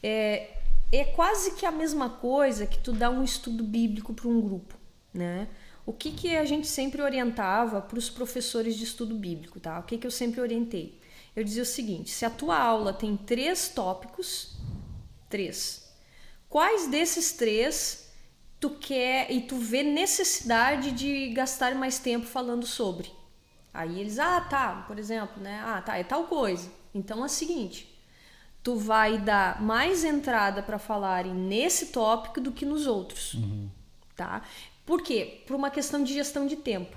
é quase que a mesma coisa que tu dá um estudo bíblico para um grupo, né? O que a gente sempre orientava para os professores de estudo bíblico, tá? O que eu sempre orientei? Eu dizia o seguinte: se a tua aula tem 3 tópicos, 3, quais desses 3 tu quer e tu vê necessidade de gastar mais tempo falando sobre? Aí eles, tá, por exemplo, né? Tá, é tal coisa. Então é o seguinte, tu vai dar mais entrada para falarem nesse tópico do que nos outros, tá? Por quê? Por uma questão de gestão de tempo.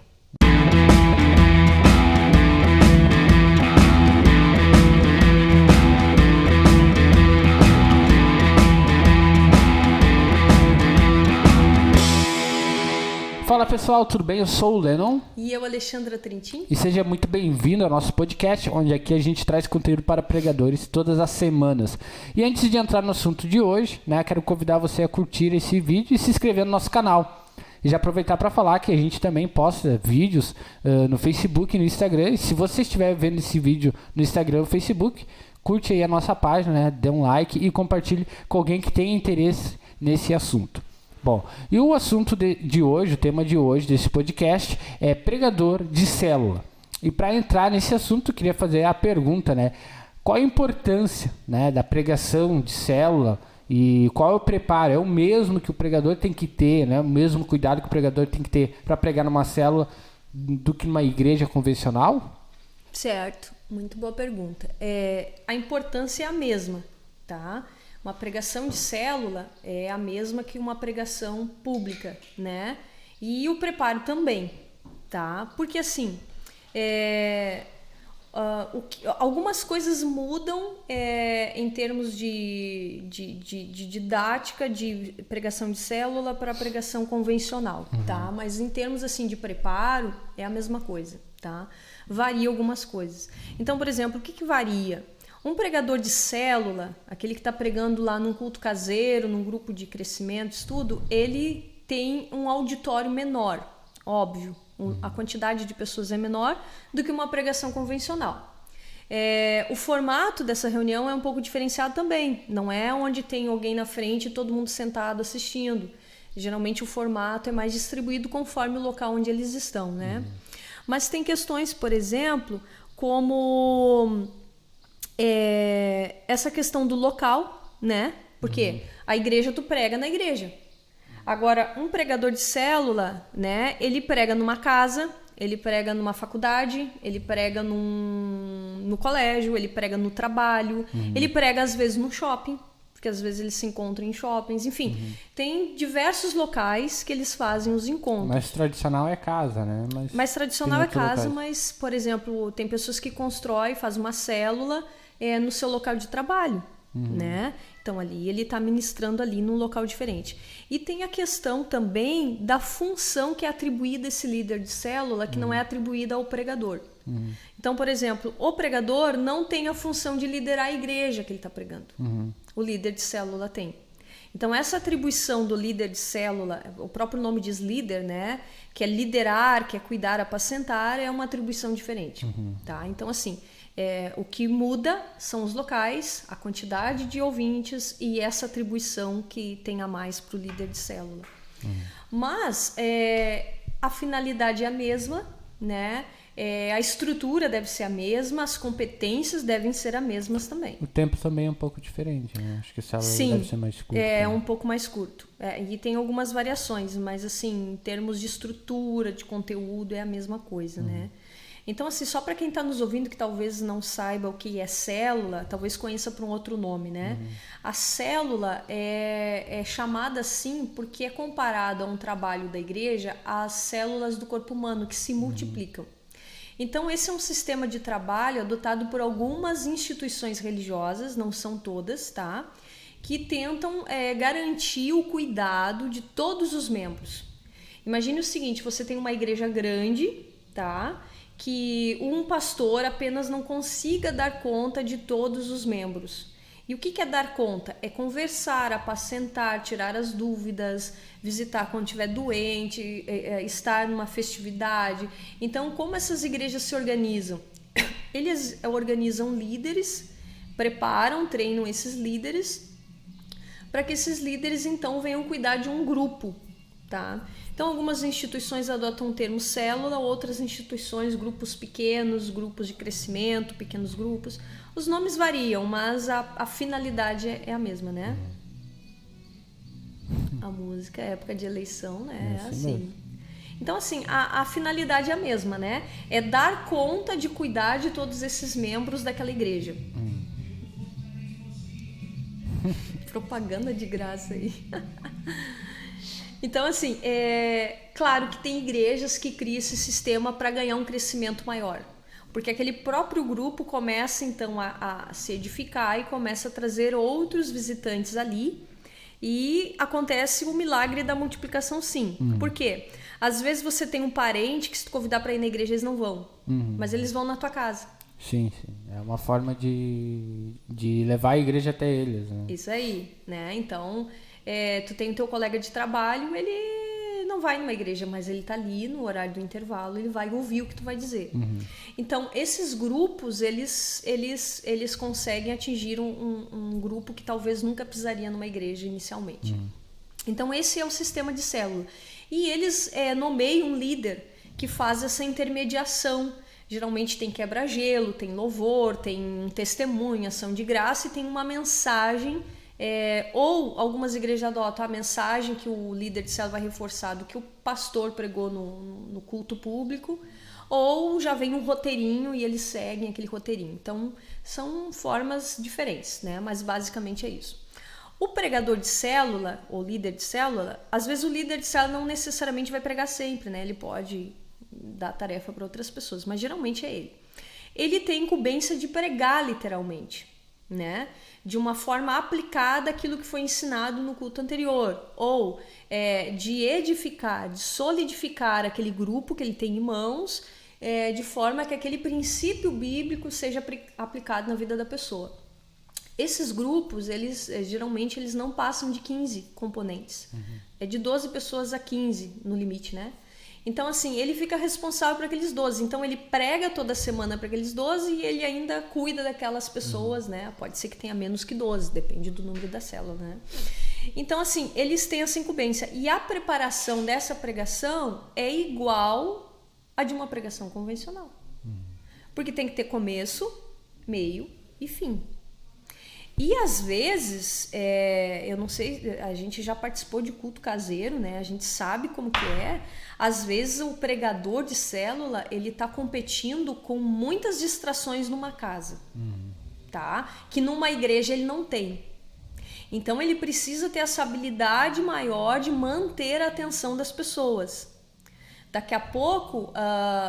Fala pessoal, tudo bem? Eu sou o Lennon. E eu, Alexandra Trentin. E seja muito bem-vindo ao nosso podcast, onde aqui a gente traz conteúdo para pregadores todas as semanas. E antes de entrar no assunto de hoje, né, quero convidar você a curtir esse vídeo e se inscrever no nosso canal. E já aproveitar para falar que a gente também posta vídeos no Facebook e no Instagram. E se você estiver vendo esse vídeo no Instagram ou Facebook, curte aí a nossa página, né, dê um like e compartilhe com alguém que tenha interesse nesse assunto. Bom, e o assunto de hoje, o tema de hoje desse podcast é pregador de célula. E para entrar nesse assunto, eu queria fazer a pergunta, né? Qual a importância, né, da pregação de célula e qual é o preparo? É o mesmo que o pregador tem que ter, né? O mesmo cuidado que o pregador tem que ter para pregar numa célula do que numa igreja convencional? Certo, muito boa pergunta. A importância é a mesma, tá? Uma pregação de célula é a mesma que uma pregação pública, né? E o preparo também, tá? Porque assim, algumas coisas mudam em termos de didática de pregação de célula para pregação convencional, tá? Mas em termos assim de preparo é a mesma coisa, tá? Varia algumas coisas. Então, por exemplo, o que varia? Um pregador de célula, aquele que está pregando lá num culto caseiro, num grupo de crescimento, estudo, ele tem um auditório menor, óbvio. A quantidade de pessoas é menor do que uma pregação convencional. O formato dessa reunião é um pouco diferenciado também. Não é onde tem alguém na frente e todo mundo sentado assistindo. Geralmente o formato é mais distribuído conforme o local onde eles estão, né? Mas tem questões, por exemplo, como essa questão do local, né? Porque a igreja tu prega na igreja. Agora, um pregador de célula, né? Ele prega numa casa, ele prega numa faculdade, ele prega no colégio, ele prega no trabalho, ele prega às vezes no shopping, porque às vezes eles se encontram em shoppings, enfim. Tem diversos locais que eles fazem os encontros. Mais tradicional é casa, né? Mais tradicional é casa, mas, por exemplo, tem pessoas que constroem, fazem uma célula no seu local de trabalho, né? Então ali ele está ministrando ali num local diferente. E tem a questão também da função que é atribuída a esse líder de célula, que não é atribuída ao pregador. Então, por exemplo, o pregador não tem a função de liderar a igreja que ele está pregando. O líder de célula tem. Então, essa atribuição do líder de célula, o próprio nome diz líder, né? Que é liderar, que é cuidar, apacentar, é uma atribuição diferente. Tá? Então, assim, o que muda são os locais, a quantidade de ouvintes e essa atribuição que tem a mais para o líder de célula. Mas a finalidade é a mesma, né? A estrutura deve ser a mesma, as competências devem ser as mesmas também. O tempo também é um pouco diferente, né? Acho que a célula deve ser mais curta. É um pouco mais curto. E tem algumas variações, mas assim, em termos de estrutura, de conteúdo, é a mesma coisa, né? Então, assim, só para quem está nos ouvindo que talvez não saiba o que é célula, talvez conheça por um outro nome, né? A célula é chamada assim porque é comparada a um trabalho da igreja às células do corpo humano que se multiplicam. Então, esse é um sistema de trabalho adotado por algumas instituições religiosas, não são todas, tá? Que tentam garantir o cuidado de todos os membros. Imagine o seguinte, você tem uma igreja grande, tá? Que um pastor apenas não consiga dar conta de todos os membros. E o que é dar conta? É conversar, apacentar, tirar as dúvidas, visitar quando estiver doente, estar numa festividade. Então, como essas igrejas se organizam? Eles organizam líderes, preparam, treinam esses líderes para que esses líderes então venham cuidar de um grupo, tá? Então algumas instituições adotam o termo célula, outras instituições grupos pequenos, grupos de crescimento, pequenos grupos. Os nomes variam, mas a finalidade é a mesma, né? A música, época de eleição, né? É assim. Então, assim, a finalidade é a mesma, né? É dar conta de cuidar de todos esses membros daquela igreja. Propaganda de graça aí. Então, assim, claro que tem igrejas que criam esse sistema para ganhar um crescimento maior. Porque aquele próprio grupo começa, então, a se edificar e começa a trazer outros visitantes ali. E acontece o milagre da multiplicação, sim. Por quê? Às vezes você tem um parente que se tu convidar para ir na igreja, eles não vão. Mas eles vão na tua casa. Sim. É uma forma de levar a igreja até eles, né? Isso aí, né? Então, tu tem o teu colega de trabalho, ele não vai numa igreja, mas ele tá ali no horário do intervalo, ele vai ouvir o que tu vai dizer. Então, esses grupos, eles conseguem atingir um grupo que talvez nunca pisaria numa igreja inicialmente. Então, esse é o sistema de célula. E eles nomeiam um líder que faz essa intermediação. Geralmente tem quebra-gelo, tem louvor, tem testemunho, ação de graça e tem uma mensagem. Ou algumas igrejas adotam a mensagem que o líder de célula vai reforçar do que o pastor pregou no culto público, ou já vem um roteirinho e eles seguem aquele roteirinho. Então, são formas diferentes, né? Mas basicamente é isso. O pregador de célula, ou líder de célula, às vezes o líder de célula não necessariamente vai pregar sempre, né? Ele pode dar tarefa para outras pessoas, mas geralmente é ele. Ele tem incumbência de pregar literalmente, né? De uma forma aplicada aquilo que foi ensinado no culto anterior, ou de edificar, de solidificar aquele grupo que ele tem em mãos, de forma que aquele princípio bíblico seja aplicado na vida da pessoa. Esses grupos, geralmente eles não passam de 15 componentes. É de 12 pessoas a 15 no limite, né? Então, assim, ele fica responsável por aqueles 12. Então, ele prega toda semana para aqueles 12 e ele ainda cuida daquelas pessoas, né? Pode ser que tenha menos que 12, depende do número da célula, né? Então, assim, eles têm essa incumbência. E a preparação dessa pregação é igual a de uma pregação convencional. Porque tem que ter começo, meio e fim. E às vezes, eu não sei, a gente já participou de culto caseiro, né? A gente sabe como que é. Às vezes o pregador de célula, ele tá competindo com muitas distrações numa casa, tá? Que numa igreja ele não tem. Então ele precisa ter essa habilidade maior de manter a atenção das pessoas. Daqui a pouco,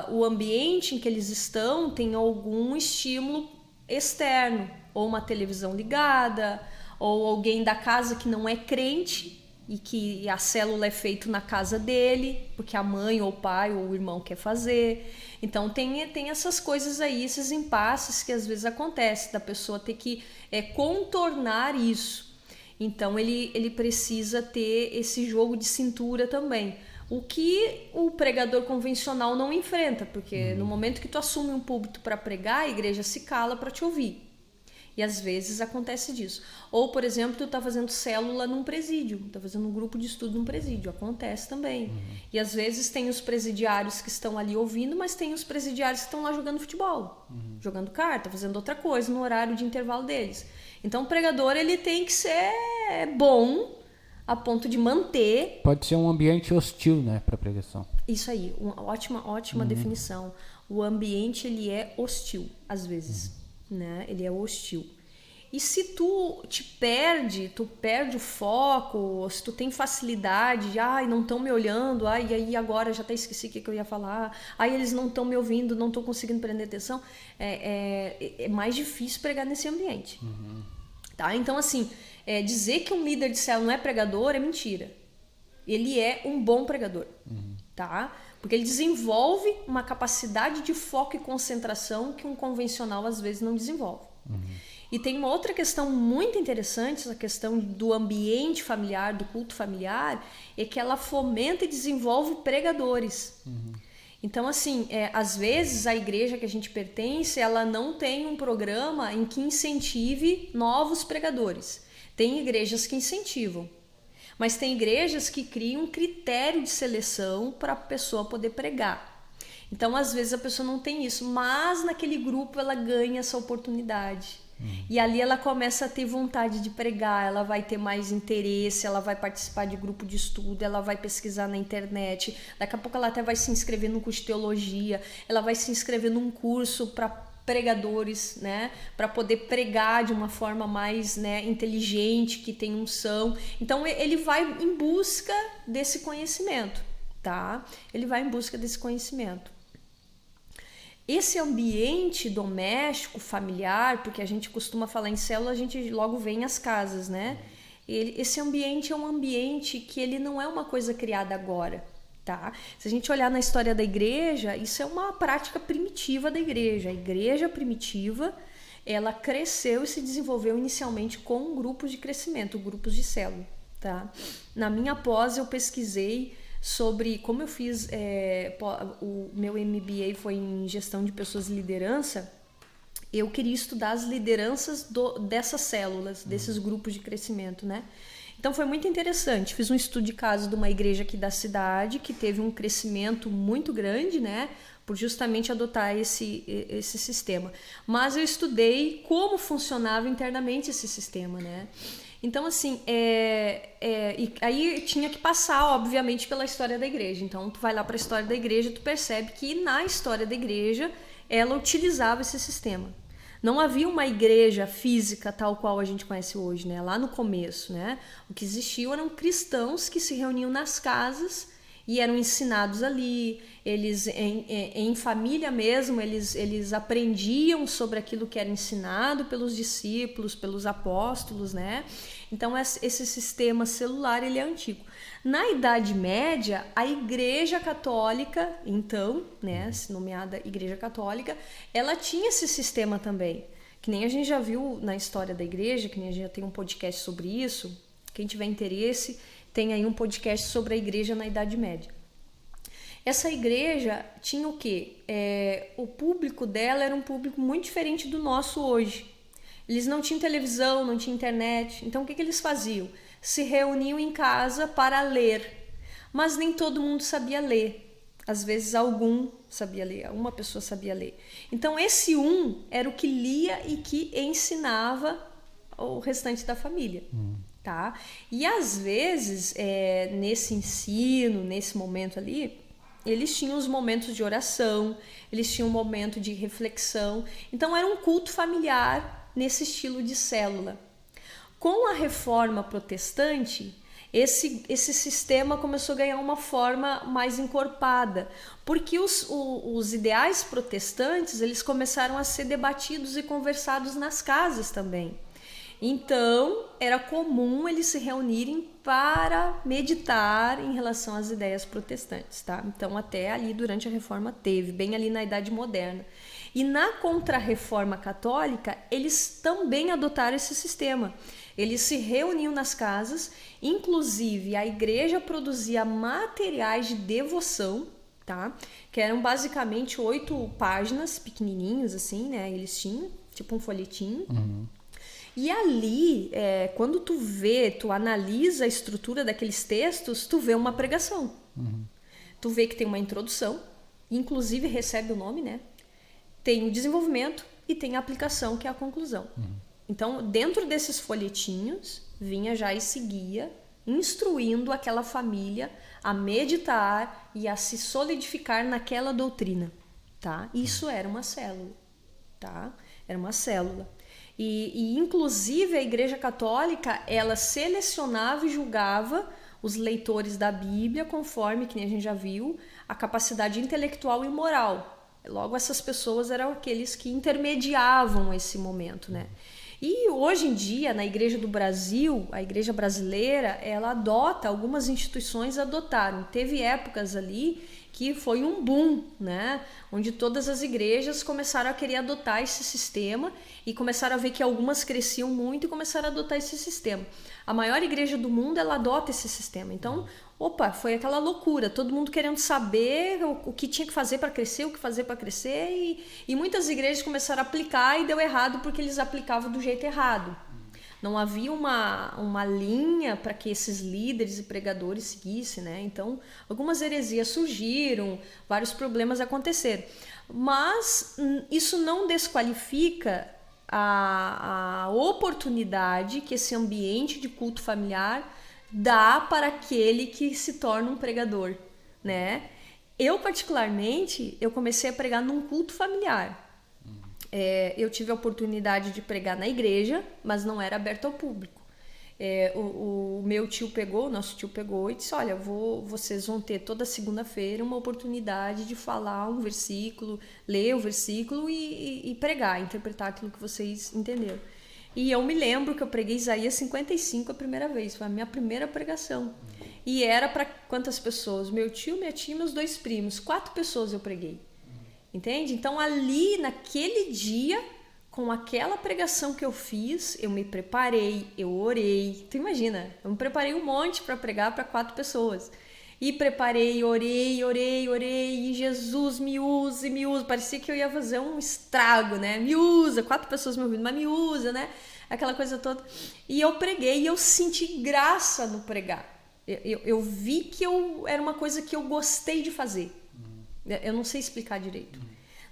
o ambiente em que eles estão tem algum estímulo externo, ou uma televisão ligada, ou alguém da casa que não é crente e que a célula é feita na casa dele, porque a mãe ou o pai ou o irmão quer fazer. Então tem essas coisas aí, esses impasses que às vezes acontecem, da pessoa ter que contornar isso. Então ele precisa ter esse jogo de cintura também. O que o pregador convencional não enfrenta, porque no momento que tu assume um púlpito para pregar, a igreja se cala para te ouvir. E às vezes acontece disso. Ou, por exemplo, tu tá fazendo célula num presídio, tá fazendo um grupo de estudo num presídio, acontece também. E às vezes tem os presidiários que estão ali ouvindo, mas tem os presidiários que estão lá jogando futebol, jogando carta, fazendo outra coisa no horário de intervalo deles. Então o pregador, ele tem que ser bom a ponto de manter... Pode ser um ambiente hostil, né, para pregação. Isso aí, uma ótima definição. O ambiente, ele é hostil, às vezes. Né? Ele é hostil. E se tu perde o foco, se tu tem facilidade de, não estão me olhando, e aí agora já até esqueci o que eu ia falar, eles não estão me ouvindo, não estou conseguindo prender atenção, é mais difícil pregar nesse ambiente. Tá? Então, assim, dizer que um líder de célula não é pregador é mentira. Ele é um bom pregador. Tá? Porque ele desenvolve uma capacidade de foco e concentração que um convencional às vezes não desenvolve. E tem uma outra questão muito interessante, essa questão do ambiente familiar, do culto familiar, é que ela fomenta e desenvolve pregadores. Então, assim, às vezes a igreja que a gente pertence, ela não tem um programa em que incentive novos pregadores. Tem igrejas que incentivam, mas tem igrejas que criam um critério de seleção para a pessoa poder pregar. Então, às vezes, a pessoa não tem isso, mas naquele grupo ela ganha essa oportunidade. E ali ela começa a ter vontade de pregar, ela vai ter mais interesse, ela vai participar de grupo de estudo, ela vai pesquisar na internet, daqui a pouco ela até vai se inscrever num curso de teologia, ela vai se inscrever num curso para pregadores, né, para poder pregar de uma forma mais, né, inteligente, que tem unção. Então ele vai em busca desse conhecimento, tá? Ele vai em busca desse conhecimento. Esse ambiente doméstico, familiar, porque a gente costuma falar em célula, a gente logo vem às casas, né? Esse ambiente é um ambiente que ele não é uma coisa criada agora, tá? Se a gente olhar na história da igreja, isso é uma prática primitiva da igreja. A igreja primitiva, ela cresceu e se desenvolveu inicialmente com grupos de crescimento, grupos de célula, tá? Na minha pós eu pesquisei sobre como eu fiz, o meu MBA foi em gestão de pessoas e liderança. Eu queria estudar as lideranças dessas células, desses grupos de crescimento, né? Então foi muito interessante. Fiz um estudo de caso de uma igreja aqui da cidade que teve um crescimento muito grande, né? Por justamente adotar esse sistema. Mas eu estudei como funcionava internamente esse sistema, né? Então, assim, e aí tinha que passar, obviamente, pela história da igreja. Então, tu vai lá para a história da igreja, tu percebe que na história da igreja, ela utilizava esse sistema. Não havia uma igreja física tal qual a gente conhece hoje, né? Lá no começo, né? O que existia eram cristãos que se reuniam nas casas e eram ensinados ali. Eles, em família mesmo, eles aprendiam sobre aquilo que era ensinado pelos discípulos, pelos apóstolos, né? Então, esse sistema celular, ele é antigo. Na Idade Média, a Igreja Católica, então, né, nomeada Igreja Católica, ela tinha esse sistema também. Que nem a gente já viu na história da igreja, que nem a gente já tem um podcast sobre isso. Quem tiver interesse, tem aí um podcast sobre a igreja na Idade Média. Essa igreja tinha o quê? O público dela era um público muito diferente do nosso hoje. Eles não tinham televisão, não tinham internet. Então, o que eles faziam? Se reuniam em casa para ler. Mas nem todo mundo sabia ler. Às vezes, algum sabia ler, uma pessoa sabia ler. Então, esse era o que lia e que ensinava o restante da família. Tá? E, às vezes, nesse ensino, nesse momento ali, eles tinham os momentos de oração, eles tinham um momento de reflexão. Então, era um culto familiar nesse estilo de célula. Com a reforma protestante, esse sistema começou a ganhar uma forma mais encorpada, porque os ideais protestantes, eles começaram a ser debatidos e conversados nas casas também. Então, era comum eles se reunirem para meditar em relação às ideias protestantes, tá? Então, até ali durante a Reforma teve, bem ali na Idade Moderna. E na Contra-Reforma Católica, eles também adotaram esse sistema. Eles se reuniam nas casas, inclusive a igreja produzia materiais de devoção, tá? Que eram basicamente 8 páginas, pequenininhos assim, né? Eles tinham, tipo um folhetinho. E ali, quando tu analisa a estrutura daqueles textos, tu vê uma pregação. Tu vê que tem uma introdução, inclusive recebe o nome, né? Tem o desenvolvimento e tem a aplicação, que é a conclusão. Então, dentro desses folhetinhos, vinha já esse guia instruindo aquela família a meditar e a se solidificar naquela doutrina, tá? Isso era uma célula, tá? Era uma célula. E inclusive a Igreja Católica, ela selecionava e julgava os leitores da Bíblia conforme, que nem a gente já viu, a capacidade intelectual e moral. Logo, essas pessoas eram aqueles que intermediavam esse momento, né? E hoje em dia, na Igreja do Brasil, a Igreja brasileira, ela adota, algumas instituições adotaram. Teve épocas ali que foi um boom, né? Onde todas as igrejas começaram a querer adotar esse sistema e começaram a ver que algumas cresciam muito e começaram a adotar esse sistema. A maior igreja do mundo, ela adota esse sistema. Então, foi aquela loucura, todo mundo querendo saber o que tinha que fazer para crescer, o que fazer para crescer, e muitas igrejas começaram a aplicar e deu errado porque eles aplicavam do jeito errado. Não havia uma linha para que esses líderes e pregadores seguissem, né? Então, algumas heresias surgiram, vários problemas aconteceram. Mas isso não desqualifica a oportunidade que esse ambiente de culto familiar dá para aquele que se torna um pregador, né? Eu, particularmente, eu comecei a pregar num culto familiar. Eu tive a oportunidade de pregar na igreja, mas não era aberto ao público. O meu tio pegou, o nosso tio pegou e disse, olha, vocês vão ter toda segunda-feira uma oportunidade de falar um versículo, ler o versículo e pregar, interpretar aquilo que vocês entenderam. E eu me lembro que eu preguei Isaías 55 a primeira vez, foi a minha primeira pregação. E era para quantas pessoas? Meu tio, minha tia e meus 2 primos, 4 pessoas eu preguei. Entende? Então ali, naquele dia, com aquela pregação que eu fiz, eu me preparei, eu orei. Tu imagina, eu me preparei um monte para pregar para 4 pessoas. E preparei, orei, e Jesus me use. Parecia que eu ia fazer um estrago, né? Me usa, 4 pessoas me ouvindo, mas me usa, né? Aquela coisa toda. E eu preguei e eu senti graça no pregar. Eu vi que era uma coisa que eu gostei de fazer. Eu não sei explicar direito.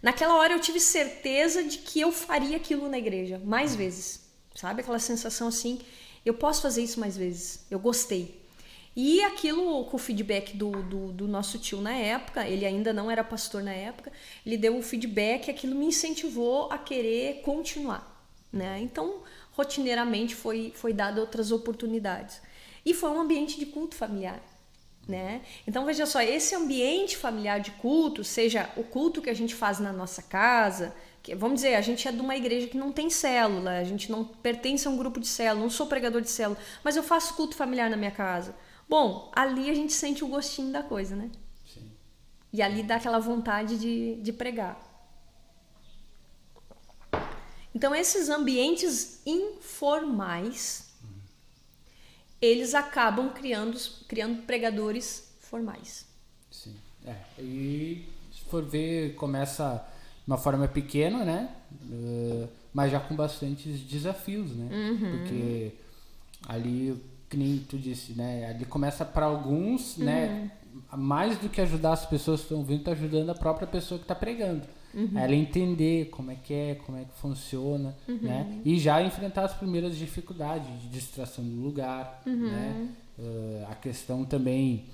Naquela hora eu tive certeza de que eu faria aquilo na igreja mais vezes. Sabe? Aquela sensação assim, eu posso fazer isso mais vezes. Eu gostei. E aquilo com o feedback do nosso tio na época, ele ainda não era pastor na época, ele deu o feedback, aquilo me incentivou a querer continuar, né? Então, rotineiramente foi dado outras oportunidades. E foi um ambiente de culto familiar, né? Então, veja só, esse ambiente familiar de culto, seja o culto que a gente faz na nossa casa, vamos dizer, a gente é de uma igreja que não tem célula, a gente não pertence a um grupo de célula, não sou pregador de célula, mas eu faço culto familiar na minha casa. Bom, ali a gente sente o gostinho da coisa, né? Sim. E ali dá aquela vontade de pregar. Então, esses ambientes informais, eles acabam criando pregadores formais. Sim. E se for ver, começa de uma forma pequena, né? Mas já com bastantes desafios, né? Porque ali, que nem tu disse, né? Ali começa para alguns, né? Mais do que ajudar as pessoas que estão ouvindo, tá ajudando a própria pessoa que está pregando. Ela entender como é que funciona, né? E já enfrentar as primeiras dificuldades de distração do lugar, né? A questão também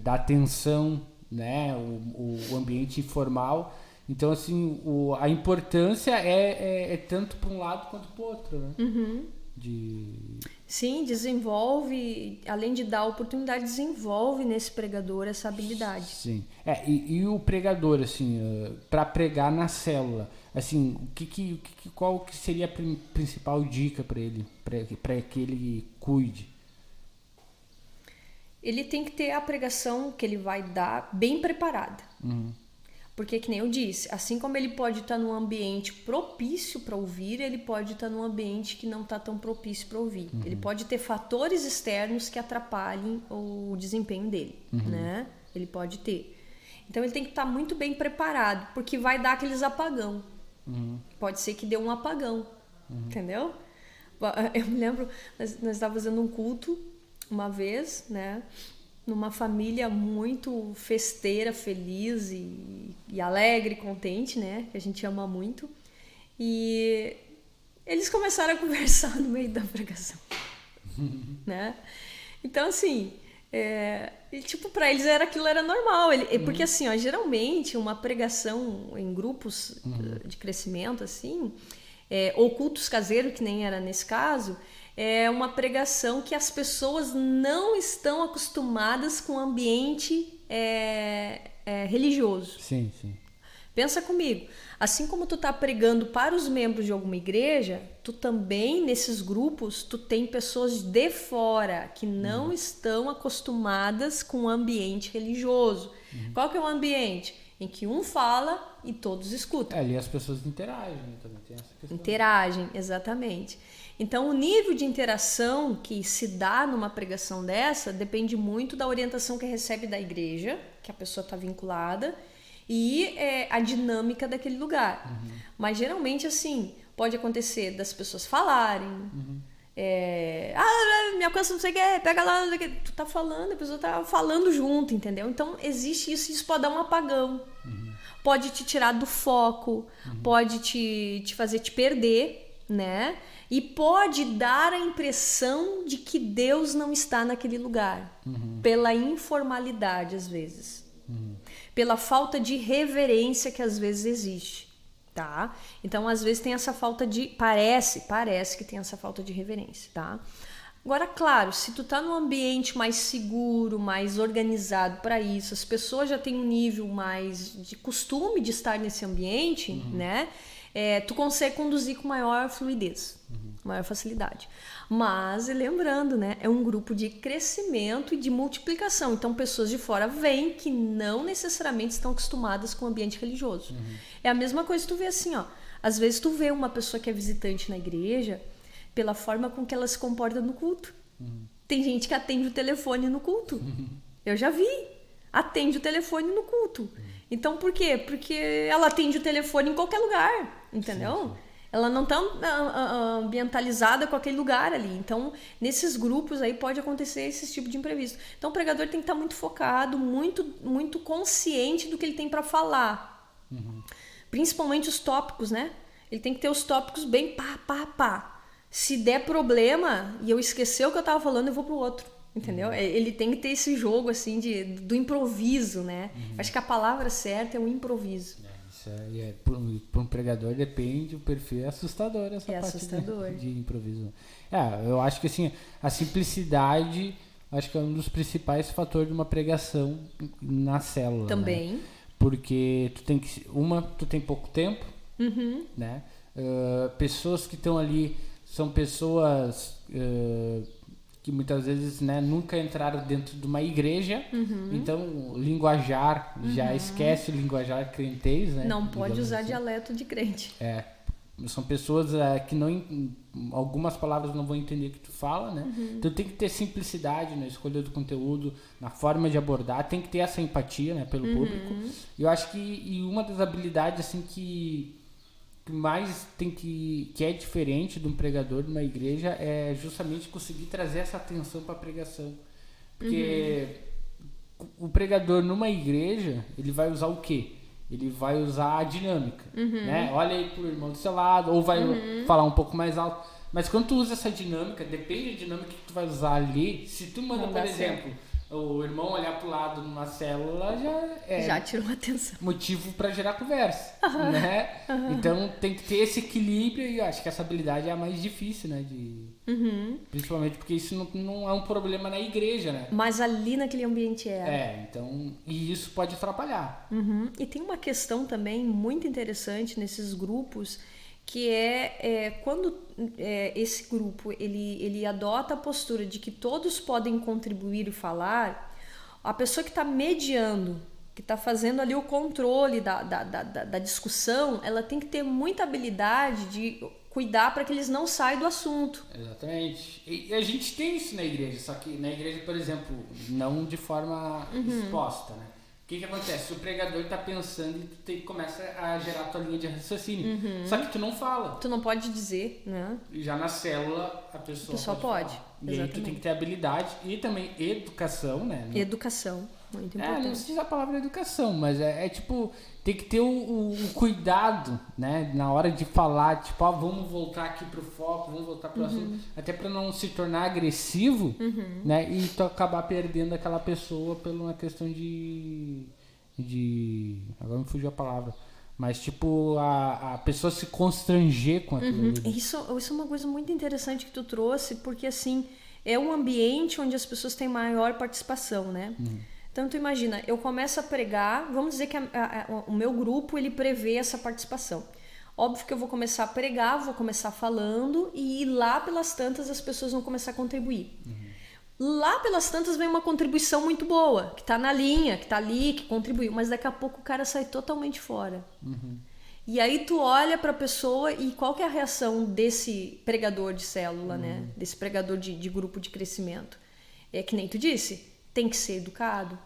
da atenção, né? O ambiente informal. Então, assim, a importância é tanto para um lado quanto para o outro, né? Sim, desenvolve, além de dar oportunidade, desenvolve nesse pregador essa habilidade. Sim. E o pregador, assim, para pregar na célula, assim, qual que seria a principal dica para ele, para que ele cuide? Ele tem que ter a pregação que ele vai dar bem preparada. Porque, que nem eu disse, assim como ele pode estar num ambiente propício para ouvir, ele pode estar num ambiente que não está tão propício para ouvir. Ele pode ter fatores externos que atrapalhem o desempenho dele, né? Ele pode ter. Então, ele tem que estar muito bem preparado, porque vai dar aqueles apagão. Pode ser que dê um apagão, entendeu? Eu me lembro, nós estávamos fazendo um culto uma vez, né? Numa família muito festeira, feliz e alegre, contente, né? Que a gente ama muito. E eles começaram a conversar no meio da pregação, né? Então, assim, para eles aquilo era normal. Porque, assim, ó, geralmente, uma pregação em grupos de crescimento, assim, ou cultos caseiros, que nem era nesse caso, é uma pregação que as pessoas não estão acostumadas com o ambiente religioso. Sim, sim. Pensa comigo, assim como tu tá pregando para os membros de alguma igreja, tu também, nesses grupos, tu tem pessoas de fora que não estão acostumadas com o ambiente religioso. Qual que é o ambiente? Em que um fala e todos escutam. Ali as pessoas interagem, também tem essa questão. Interagem, exatamente. Então, o nível de interação que se dá numa pregação dessa depende muito da orientação que recebe da igreja, que a pessoa está vinculada, e a dinâmica daquele lugar. Mas, geralmente, assim, pode acontecer das pessoas falarem, Me alcança não sei o que, pega lá, não sei o que. Tu tá falando, a pessoa tá falando junto, entendeu? Então existe isso, e isso pode dar um apagão. Pode te tirar do foco, pode te fazer te perder, né? E pode dar a impressão de que Deus não está naquele lugar. Pela informalidade, às vezes. Pela falta de reverência que às vezes existe. Tá? Então, às vezes tem essa falta de... Parece que tem essa falta de reverência, tá? Agora, claro, se tu tá num ambiente mais seguro, mais organizado para isso, as pessoas já têm um nível mais de costume de estar nesse ambiente, né? Tu consegue conduzir com maior fluidez, maior facilidade. Mas, lembrando, né? É um grupo de crescimento e de multiplicação. Então, pessoas de fora vêm que não necessariamente estão acostumadas com o ambiente religioso. É a mesma coisa que tu vê assim, ó. Às vezes tu vê uma pessoa que é visitante na igreja pela forma com que ela se comporta no culto. Tem gente que atende o telefone no culto. Eu já vi. Atende o telefone no culto. Então, por quê? Porque ela atende o telefone em qualquer lugar, entendeu? Sim. Ela não está ambientalizada com aquele lugar ali. Então, nesses grupos aí pode acontecer esse tipo de imprevisto. Então, o pregador tem que estar muito focado, muito, muito consciente do que ele tem para falar. Principalmente os tópicos, né? Ele tem que ter os tópicos bem pá. Se der problema e eu esquecer o que eu estava falando, eu vou pro outro. Entendeu? Ele tem que ter esse jogo assim do improviso, né? Acho que a palavra certa é o improviso. Isso aí para um pregador depende, o perfil é assustador essa parte assustador. De improviso. Eu acho que assim, a simplicidade acho que é um dos principais fatores de uma pregação na célula. Também. Né? Porque tu tem pouco tempo, né? Pessoas que estão ali são pessoas que muitas vezes, né, nunca entraram dentro de uma igreja, então linguajar, já esquece o linguajar crentez, né? Não pode usar dialeto de crente. São pessoas que algumas palavras não vão entender o que tu fala, né? Então tem que ter simplicidade na escolha do conteúdo, na forma de abordar, tem que ter essa empatia, né, pelo público. E eu acho que uma das habilidades assim que mais que é diferente de um pregador de uma igreja é justamente conseguir trazer essa atenção para a pregação. Porque o pregador numa igreja, ele vai usar o quê? Ele vai usar a dinâmica, né? Olha aí pro irmão do seu lado, ou vai falar um pouco mais alto. Mas quando tu usa essa dinâmica, depende da dinâmica que tu vai usar ali. Se tu manda, por exemplo, o irmão olhar pro lado numa célula, já tirou a atenção. Motivo para gerar conversa, né? Então tem que ter esse equilíbrio, e eu acho que essa habilidade é a mais difícil, né? Principalmente porque isso não é um problema na igreja, né? Mas ali naquele ambiente então, e isso pode atrapalhar. E tem uma questão também muito interessante nesses grupos, que quando esse grupo ele adota a postura de que todos podem contribuir e falar, a pessoa que está mediando, que está fazendo ali o controle da discussão, ela tem que ter muita habilidade de cuidar para que eles não saiam do assunto. Exatamente. E a gente tem isso na igreja, só que na igreja, por exemplo, não de forma exposta, né? O que acontece? O pregador está pensando e tu começa a gerar a tua linha de raciocínio. Só que tu não fala. Tu não pode dizer, né? E já na célula a pessoa pode. E aí tu tem que ter habilidade e também educação, né? Educação, muito importante. Não sei se a palavra é educação, mas tipo, tem que ter o cuidado, né? Na hora de falar, tipo, vamos voltar aqui pro foco, vamos voltar pro assunto, até para não se tornar agressivo, né? E tu acabar perdendo aquela pessoa por uma questão de agora me fugiu a palavra, mas tipo a pessoa se constranger com aquilo. Isso é uma coisa muito interessante que tu trouxe, porque assim é um ambiente onde as pessoas têm maior participação, né? Então tu imagina, eu começo a pregar, vamos dizer que o meu grupo ele prevê essa participação. Óbvio que eu vou começar a pregar, vou começar falando, e lá pelas tantas as pessoas vão começar a contribuir. Lá pelas tantas vem uma contribuição muito boa, que tá na linha, que tá ali, que contribuiu, mas daqui a pouco o cara sai totalmente fora. E aí tu olha pra pessoa e qual que é a reação desse pregador de célula, né? Desse pregador de grupo de crescimento? É que nem tu disse, tem que ser educado,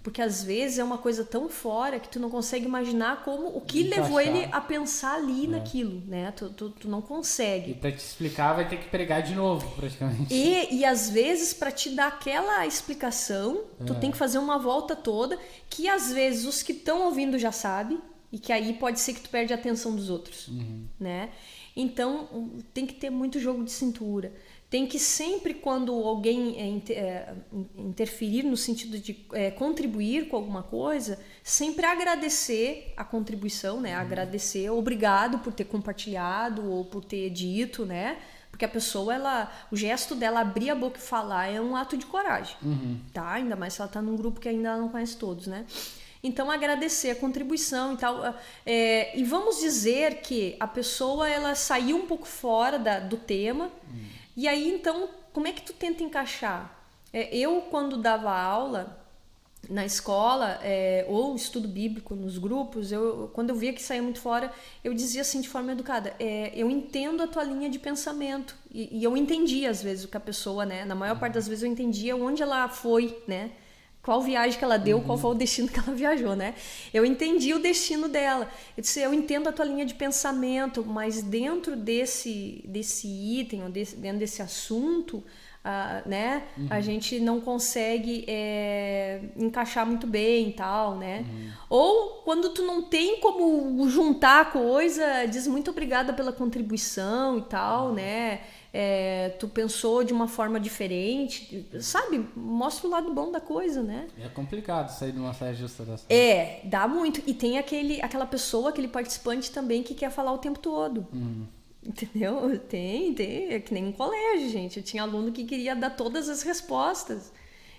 Porque às vezes é uma coisa tão fora que tu não consegue imaginar o que Encaixar. levou ele a pensar ali naquilo, né? Tu não consegue. E pra te explicar vai ter que pregar de novo, praticamente. E às vezes, para te dar aquela explicação, tu tem que fazer uma volta toda, que às vezes os que estão ouvindo já sabem, e que aí pode ser que tu perde a atenção dos outros, né? Então, tem que ter muito jogo de cintura. Tem que sempre, quando alguém interferir no sentido de contribuir com alguma coisa, sempre agradecer a contribuição, né? Agradecer, obrigado por ter compartilhado ou por ter dito, né? Porque a pessoa, o gesto dela abrir a boca e falar é um ato de coragem, tá? Ainda mais se ela tá num grupo que ainda não conhece todos, né? Então, agradecer a contribuição e tal. E vamos dizer que a pessoa ela saiu um pouco fora do tema. E aí, então, como é que tu tenta encaixar? Eu, quando dava aula na escola, ou estudo bíblico nos grupos, quando eu via que saía muito fora, eu dizia assim de forma educada, eu entendo a tua linha de pensamento. E eu entendia, às vezes, o que a pessoa, né? Na maior parte das vezes eu entendia onde ela foi, né? Qual viagem que ela deu, qual foi o destino que ela viajou, né? Eu entendi o destino dela. Eu disse, eu entendo a tua linha de pensamento, mas dentro desse item, ou dentro desse assunto, né? A gente não consegue encaixar muito bem e tal, né? Ou quando tu não tem como juntar a coisa, diz muito obrigada pela contribuição e tal, né? Tu pensou de uma forma diferente, sabe? Mostra o lado bom da coisa, né? É complicado sair de uma saia justa dessa. Dá muito. E tem aquela pessoa, aquele participante também que quer falar o tempo todo. Entendeu? Tem. É que nem um colégio, gente. Eu tinha aluno que queria dar todas as respostas.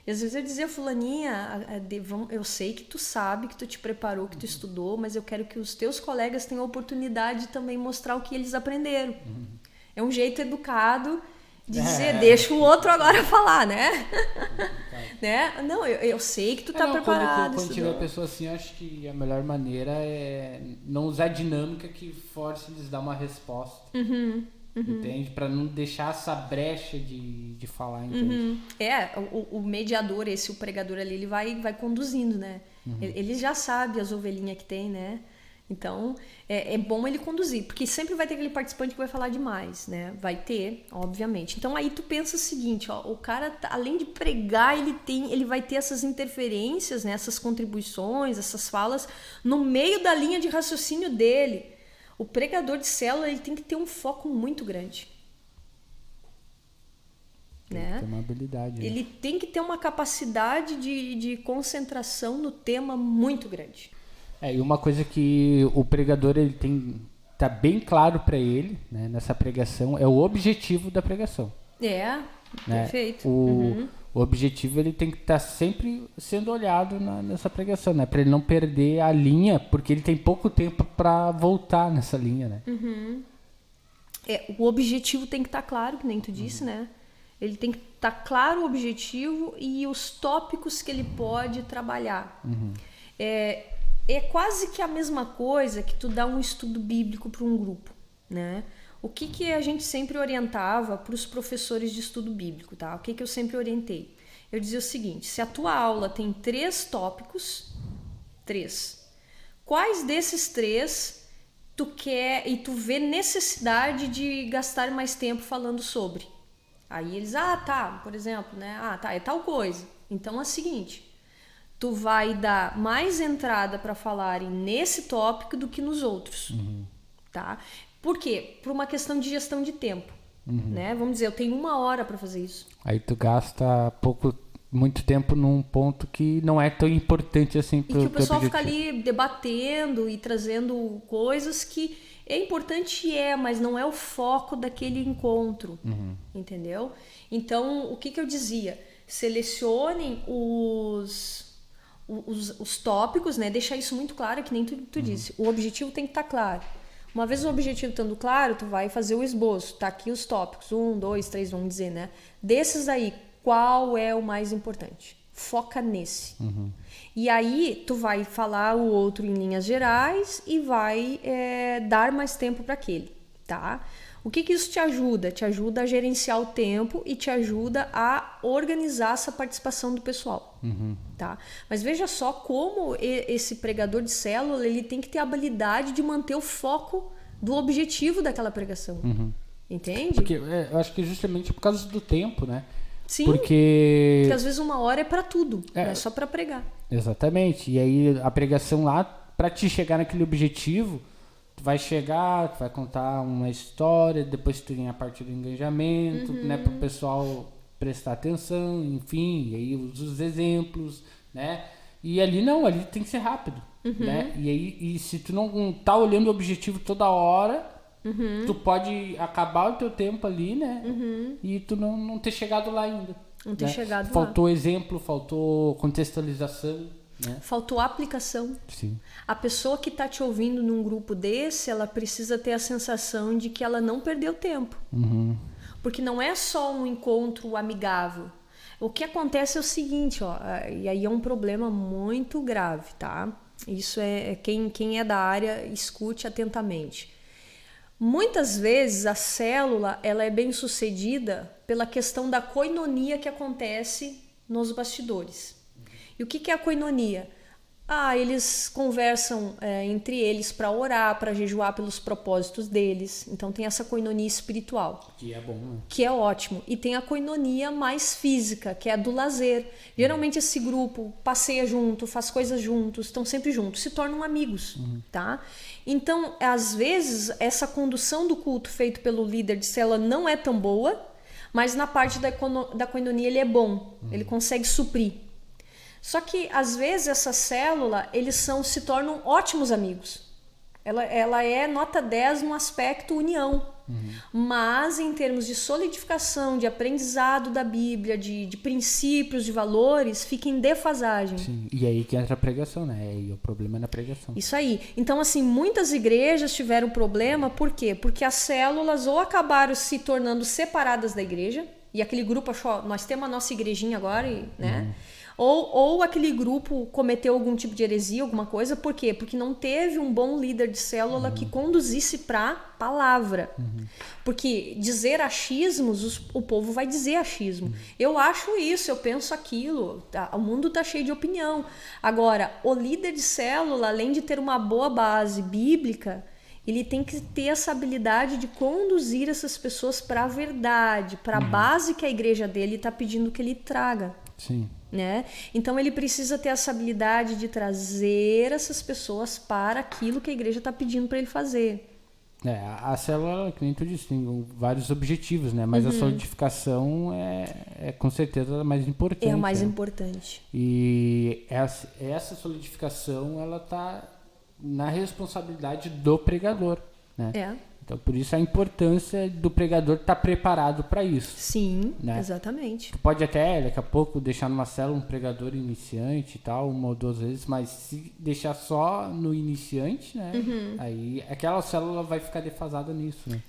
E às vezes eu dizia, fulaninha, eu sei que tu sabe, que tu te preparou, que tu estudou, mas eu quero que os teus colegas tenham a oportunidade de também mostrar o que eles aprenderam. É um jeito educado de dizer, deixa o outro agora falar, né? Né? Não, eu sei que tu tá preparado. Quando tiver pessoa assim, eu acho que a melhor maneira é não usar dinâmica que force eles a dar uma resposta. Entende? Pra não deixar essa brecha de falar, entende? O mediador, o pregador ali, ele vai conduzindo, né? Ele já sabe as ovelhinhas que tem, né? Então, é bom ele conduzir, porque sempre vai ter aquele participante que vai falar demais, né? Vai ter, obviamente. Então, aí tu pensa o seguinte, ó, o cara, além de pregar, ele vai ter essas interferências, né? Essas contribuições, essas falas, no meio da linha de raciocínio dele. O pregador de célula, ele tem que ter um foco muito grande. Tem que ter uma habilidade. Ele tem que ter uma capacidade de concentração no tema muito grande. E uma coisa que o pregador ele tá bem claro para ele, né, nessa pregação, é o objetivo da pregação. Né? Perfeito. O objetivo ele tem que estar sempre sendo olhado nessa pregação, né, para ele não perder a linha, porque ele tem pouco tempo para voltar nessa linha, né? O objetivo tem que estar claro, que nem tu disse, né? Ele tem que estar claro o objetivo e os tópicos que ele pode trabalhar. É quase que a mesma coisa que tu dá um estudo bíblico para um grupo, né? O que a gente sempre orientava para os professores de estudo bíblico, tá? O que eu sempre orientei? Eu dizia o seguinte, se a tua aula tem 3 tópicos, 3, quais desses 3 tu quer e tu vê necessidade de gastar mais tempo falando sobre? Aí eles, por exemplo, né? É tal coisa. Então é o seguinte, tu vai dar mais entrada para falarem nesse tópico do que nos outros, tá? Por quê? Por uma questão de gestão de tempo, né? Vamos dizer, eu tenho 1 hora para fazer isso. Aí tu gasta muito tempo num ponto que não é tão importante assim pro E que o pessoal objetivo. fica ali debatendo e trazendo coisas que é importante, mas não é o foco daquele encontro, entendeu? Então, o que eu dizia? Selecionem os tópicos, né? Deixar isso muito claro, que nem tu disse. O objetivo tem que estar claro. Uma vez o objetivo estando claro, tu vai fazer o esboço. Tá aqui os tópicos. 1, 2, 3, vamos dizer, né? Desses aí, qual é o mais importante? Foca nesse. E aí, tu vai falar o outro em linhas gerais e vai dar mais tempo para aquele, tá? O que isso te ajuda? Te ajuda a gerenciar o tempo e te ajuda a organizar essa participação do pessoal. Tá? Mas veja só como esse pregador de célula ele tem que ter a habilidade de manter o foco do objetivo daquela pregação. Entende? Porque eu acho que justamente por causa do tempo, né? Sim, porque às vezes 1 hora é para tudo, não é só para pregar. Exatamente. E aí a pregação lá, para te chegar naquele objetivo, tu vai chegar, tu vai contar uma história, depois tu tem a parte do engajamento, né, para o pessoal prestar atenção, enfim, e aí os exemplos, né? E ali ali tem que ser rápido, né? E aí se tu não tá olhando o objetivo toda hora, tu pode acabar o teu tempo ali, né? E tu não ter chegado lá ainda. Não ter chegado lá. Faltou exemplo, faltou contextualização, né? Faltou aplicação. Sim. A pessoa que está te ouvindo num grupo desse, ela precisa ter a sensação de que ela não perdeu tempo. Porque não é só um encontro amigável. O que acontece é o seguinte, ó, e aí é um problema muito grave, tá? Isso quem é da área, escute atentamente. Muitas vezes a célula ela é bem sucedida pela questão da koinonia que acontece nos bastidores. E o que é a koinonia? Eles conversam entre eles para orar, para jejuar pelos propósitos deles. Então tem essa koinonia espiritual. Que é bom, né? Que é ótimo. E tem a koinonia mais física, que é a do lazer. Geralmente esse grupo passeia junto, faz coisas juntos, estão sempre juntos, se tornam amigos, tá? Então, às vezes, essa condução do culto feito pelo líder de célula não é tão boa, mas na parte da koinonia ele é bom, ele consegue suprir. Só que, às vezes, essa célula, eles se tornam ótimos amigos. Ela é nota 10 no aspecto união. Mas, em termos de solidificação, de aprendizado da Bíblia, de princípios, de valores, fica em defasagem. Sim. E aí que entra a pregação, né? E o problema é na pregação. Isso aí. Então, assim, muitas igrejas tiveram problema. Por quê? Porque as células ou acabaram se tornando separadas da igreja, e aquele grupo achou, nós temos a nossa igrejinha agora, né? Ou aquele grupo cometeu algum tipo de heresia, alguma coisa. Por quê? Porque não teve um bom líder de célula que conduzisse para a palavra. Porque dizer achismos, o povo vai dizer achismo. Eu acho isso, eu penso aquilo. O mundo está cheio de opinião. Agora, o líder de célula, além de ter uma boa base bíblica, ele tem que ter essa habilidade de conduzir essas pessoas para a verdade, para a base que a igreja dele está pedindo que ele traga. Sim. Né? Então ele precisa ter essa habilidade de trazer essas pessoas para aquilo que a igreja está pedindo para ele fazer. A célula, que nem tu disse, tem vários objetivos, né? Mas a solidificação é com certeza a mais importante. É a mais importante. E essa solidificação, ela tá na responsabilidade do pregador, né? Então, por isso a importância do pregador estar preparado para isso. Sim, né? Exatamente. Tu pode até, daqui a pouco, deixar numa célula um pregador iniciante e tal, 1 ou 2 vezes, mas se deixar só no iniciante, né? Aí aquela célula vai ficar defasada nisso, né?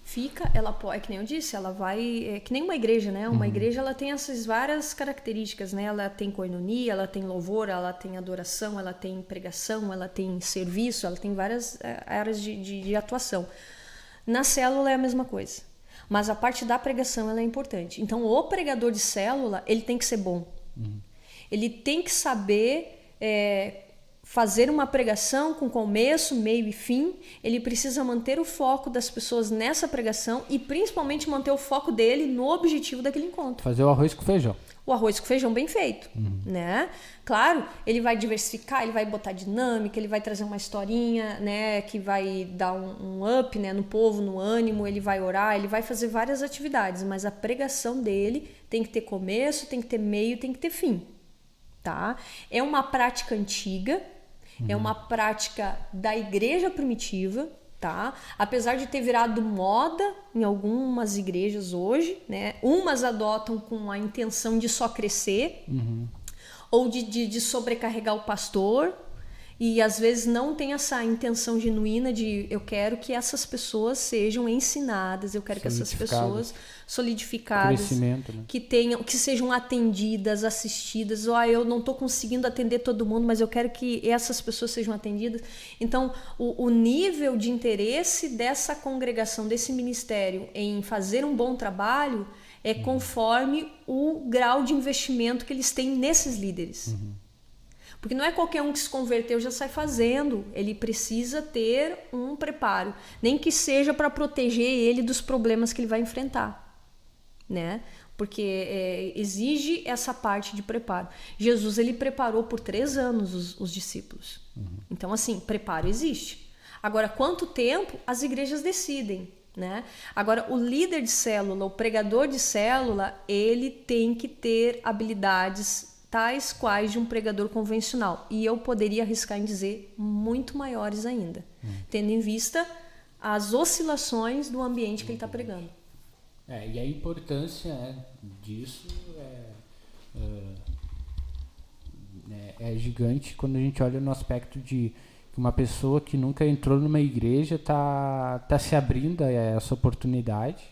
É que nem eu disse, ela vai... É que nem uma igreja, né? Uma igreja, ela tem essas várias características, né? Ela tem koinonia, ela tem louvor, ela tem adoração, ela tem pregação, ela tem serviço, ela tem várias áreas de atuação. Na célula é a mesma coisa, mas a parte da pregação ela é importante. Então o pregador de célula ele tem que ser bom, ele tem que saber fazer uma pregação com começo, meio e fim. Ele precisa manter o foco das pessoas nessa pregação e principalmente manter o foco dele no objetivo daquele encontro. Fazer o arroz com feijão. O arroz com feijão bem feito, né? Claro, ele vai diversificar, ele vai botar dinâmica, ele vai trazer uma historinha, né, que vai dar um up, né, no povo, no ânimo, ele vai orar, ele vai fazer várias atividades, mas a pregação dele tem que ter começo, tem que ter meio, tem que ter fim, tá? É uma prática antiga, é uma prática da igreja primitiva, tá? Apesar de ter virado moda em algumas igrejas hoje, né? Umas adotam com a intenção de só crescer ou de sobrecarregar o pastor, e às vezes não tem essa intenção genuína de eu quero que essas pessoas sejam ensinadas, eu quero que essas pessoas solidificadas, né? que sejam atendidas, assistidas, eu não estou conseguindo atender todo mundo, mas eu quero que essas pessoas sejam atendidas. Então, o nível de interesse dessa congregação, desse ministério em fazer um bom trabalho é conforme o grau de investimento que eles têm nesses líderes. Porque não é qualquer um que se converteu já sai fazendo. Ele precisa ter um preparo. Nem que seja para proteger ele dos problemas que ele vai enfrentar. Né? Porque exige essa parte de preparo. Jesus, ele preparou por 3 anos os discípulos. Então, assim, preparo existe. Agora, quanto tempo as igrejas decidem. Né? Agora, o líder de célula, o pregador de célula, ele tem que ter habilidades tais quais de um pregador convencional. E eu poderia arriscar em dizer muito maiores ainda, tendo em vista as oscilações do ambiente que ele está pregando. E a importância disso é gigante quando a gente olha no aspecto de que uma pessoa que nunca entrou numa igreja tá se abrindo a essa oportunidade.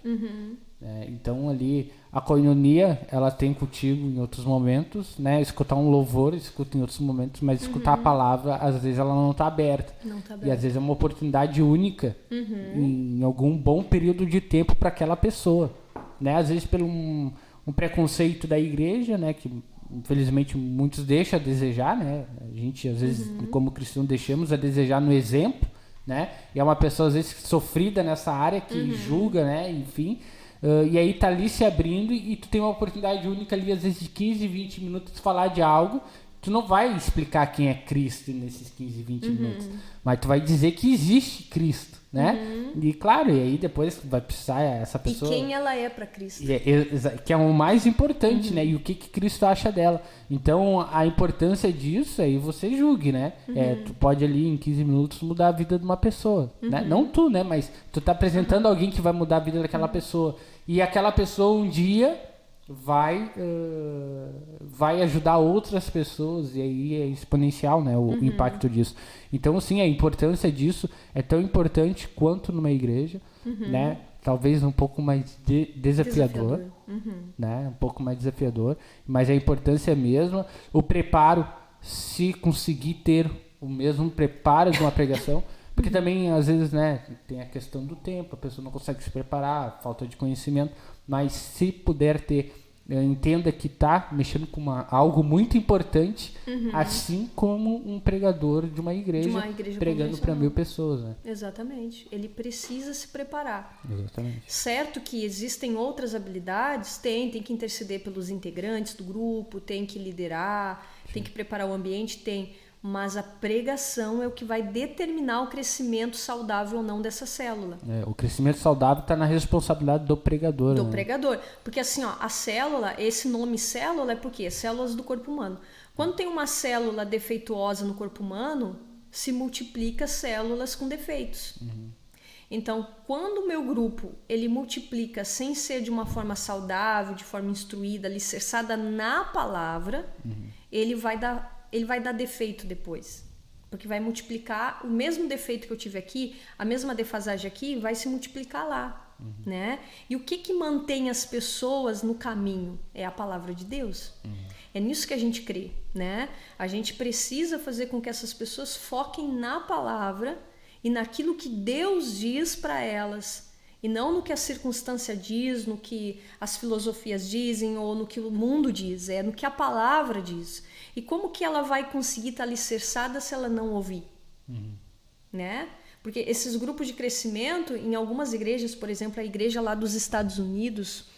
Então ali a koinonia ela tem contigo em outros momentos, né? Escutar um louvor, escuta em outros momentos, mas escutar a palavra às vezes ela não está aberta. E às vezes é uma oportunidade única em algum bom período de tempo para aquela pessoa, né? Às vezes pelo um preconceito da igreja, né? Que infelizmente muitos deixam a desejar, né? A gente às vezes como cristão deixamos a desejar no exemplo, né? E é uma pessoa às vezes sofrida nessa área que julga, né? Enfim. E aí tá ali se abrindo e tu tem uma oportunidade única ali, às vezes de 15, 20 minutos de falar de algo. Tu não vai explicar quem é Cristo nesses 15, 20 minutos, mas tu vai dizer que existe Cristo, né? E claro, e aí depois vai precisar essa pessoa... E quem ela é para Cristo. Que é o mais importante, né? E o que Cristo acha dela. Então, a importância disso aí você julgue, né? Tu pode ali em 15 minutos mudar a vida de uma pessoa, né? Não tu, né? Mas tu tá apresentando alguém que vai mudar a vida daquela pessoa. E aquela pessoa um dia vai ajudar outras pessoas, e aí é exponencial, né, o impacto disso. Então, sim, a importância disso é tão importante quanto numa igreja, né? Talvez um pouco mais desafiador. Né? Um pouco mais desafiador, mas a importância é a mesma. O preparo, se conseguir ter o mesmo preparo de uma pregação, porque também, às vezes, né, tem a questão do tempo, a pessoa não consegue se preparar, falta de conhecimento, mas se puder ter, entenda que está mexendo com algo muito importante, assim como um pregador de uma igreja pregando para 1000 pessoas. Né? Exatamente. Ele precisa se preparar. Exatamente. Certo que existem outras habilidades, tem que interceder pelos integrantes do grupo, tem que liderar, tem que preparar o ambiente, tem... Mas a pregação é o que vai determinar o crescimento saudável ou não dessa célula. O crescimento saudável está na responsabilidade do pregador. Do pregador. Porque assim, a célula, esse nome célula é porque células do corpo humano. Quando tem uma célula defeituosa no corpo humano, se multiplica células com defeitos. Então, quando o meu grupo ele multiplica sem ser de uma forma saudável, de forma instruída, alicerçada na palavra, ele vai dar defeito depois. Porque vai multiplicar o mesmo defeito que eu tive aqui, a mesma defasagem aqui, vai se multiplicar lá. Né? E o que mantém as pessoas no caminho? É a palavra de Deus. É nisso que a gente crê. Né? A gente precisa fazer com que essas pessoas foquem na palavra e naquilo que Deus diz para elas. E não no que a circunstância diz, no que as filosofias dizem ou no que o mundo diz. É no que a palavra diz. E como que ela vai conseguir estar alicerçada se ela não ouvir? Né? Porque esses grupos de crescimento, em algumas igrejas, por exemplo, a igreja lá dos Estados Unidos,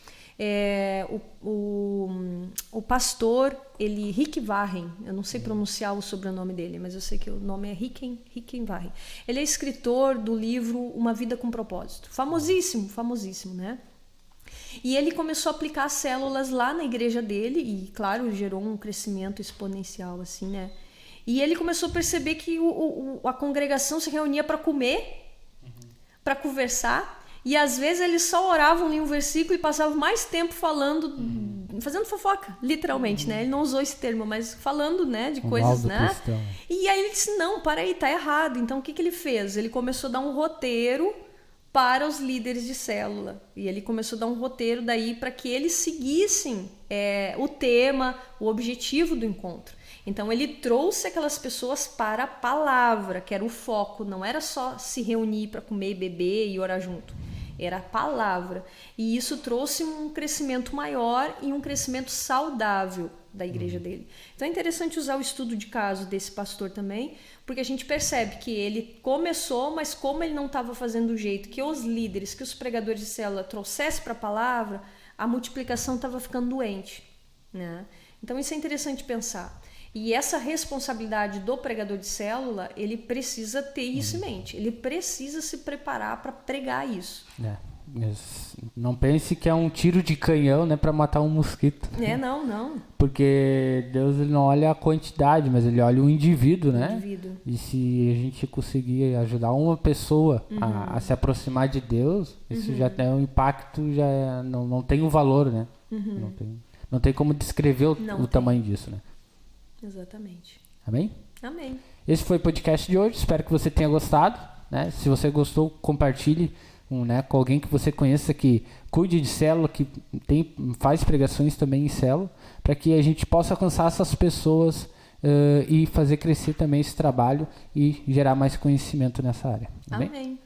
o pastor, Rick Warren, eu não sei pronunciar o sobrenome dele, mas eu sei que o nome é Rick Warren. Ele é escritor do livro Uma Vida com Propósito. Famosíssimo, né? E ele começou a aplicar células lá na igreja dele e, claro, gerou um crescimento exponencial, assim, né? E ele começou a perceber que a congregação se reunia para comer, para conversar, e às vezes eles só oravam em um versículo e passavam mais tempo falando fazendo fofoca, literalmente, né? Ele não usou esse termo, mas falando, né, de Um coisas, laudo né? cristão. E aí ele disse, não, para aí, tá errado. Então o que ele fez? Ele começou a dar um roteiro para os líderes de célula. E ele começou a dar um roteiro daí para que eles seguissem o tema, o objetivo do encontro. Então ele trouxe aquelas pessoas para a palavra, que era o foco, não era só se reunir para comer, beber e orar junto. Era a palavra. E isso trouxe um crescimento maior e um crescimento saudável da igreja dele. Então é interessante usar o estudo de caso desse pastor também, porque a gente percebe que ele começou, mas como ele não estava fazendo do jeito que os líderes, que os pregadores de célula trouxessem para a palavra, a multiplicação estava ficando doente, né? Então isso é interessante pensar. E essa responsabilidade do pregador de célula, ele precisa ter isso em mente. Ele precisa se preparar para pregar isso. Não pense que é um tiro de canhão, né, para matar um mosquito. Não. Porque Deus ele não olha a quantidade, mas ele olha o indivíduo, né? E se a gente conseguir ajudar uma pessoa a se aproximar de Deus, isso já tem um impacto, não tem o valor, né? Não tem como descrever o tamanho disso, né? Exatamente. Amém? Amém. Esse foi o podcast de hoje. Espero que você tenha gostado, né? Se você gostou, compartilhe com alguém que você conheça que cuide de célula, que faz pregações também em célula, para que a gente possa alcançar essas pessoas e fazer crescer também esse trabalho e gerar mais conhecimento nessa área. Amém? Amém.